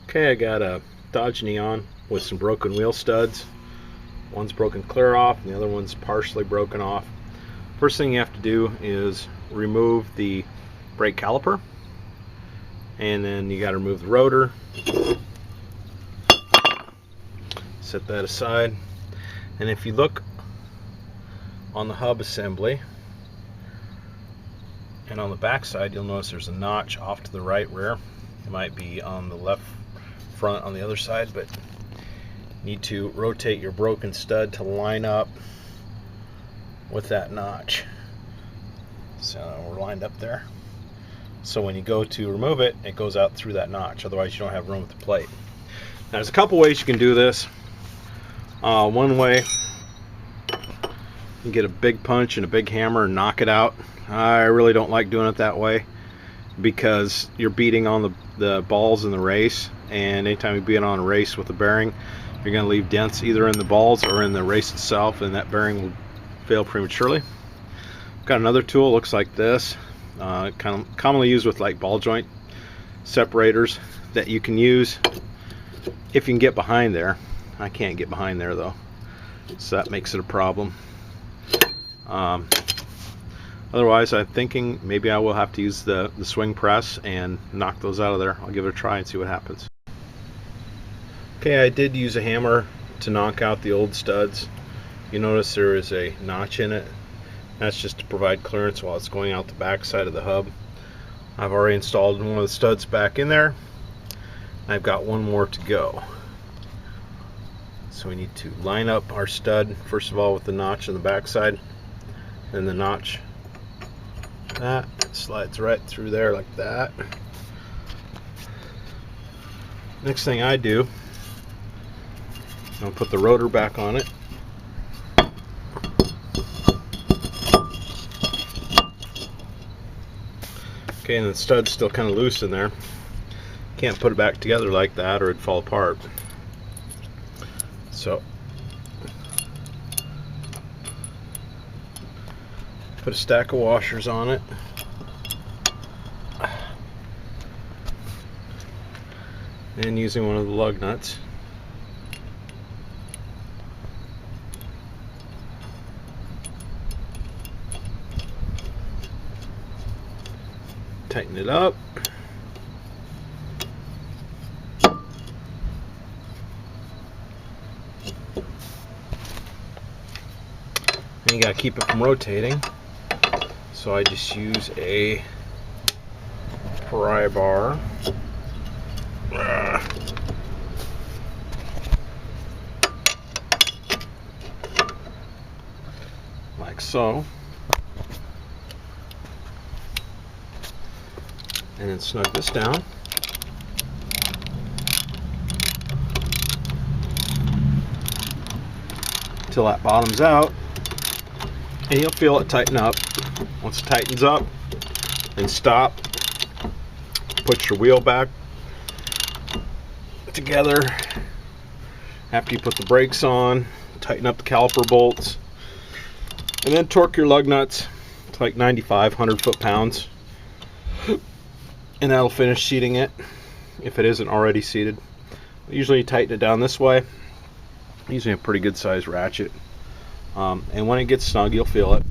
Okay, I got a Dodge Neon with some broken wheel studs. One's broken clear off and the other one's partially broken off. First thing you have to do is remove the brake caliper, and then you got to remove the rotor. Set that aside, and if you look on the hub assembly and on the back side, you'll notice there's a notch off to the right rear. It might be on the left front on the other side, but you need to rotate your broken stud to line up with that notch. So we're lined up there. So when you go to remove it, it goes out through that notch. Otherwise, you don't have room with the plate. Now, there's a couple ways you can do this. One way, you get a big punch and a big hammer and knock it out. I really don't like doing it that way because you're beating on the balls in the race, and anytime you beat on a race with a bearing, you're going to leave dents either in the balls or in the race itself, and that bearing will fail prematurely. Got another tool, looks like this, kind of commonly used with like ball joint separators that you can use if you can get behind there. I can't get behind there though, so that makes it a problem. Otherwise, I'm thinking maybe I will have to use the swing press and knock those out of there. I'll give it a try and see what happens. Okay, I did use a hammer to knock out the old studs. You notice there is a notch in it. That's just to provide clearance while it's going out the back side of the hub. I've already installed one of the studs back in there. I've got one more to go. So we need to line up our stud first of all with the notch on the back side, then the notch that slides right through there like that. Next thing I do, I'll put the rotor back on it. Okay, and the stud's still kind of loose in there. Can't put it back together like that or it'd fall apart. So put a stack of washers on it. And using one of the lug nuts, tighten it up. And you gotta keep it from rotating. So I just use a pry bar. Like so. And then snug this down. Until that bottoms out. And you'll feel it tighten up. Once it tightens up, then stop. Put your wheel back together. After you put the brakes on, tighten up the caliper bolts. And then torque your lug nuts to like 95, 100 foot-pounds. And that'll finish seating it if it isn't already seated. Usually you tighten it down this way. Using a pretty good sized ratchet. And when it gets snug, you'll feel it.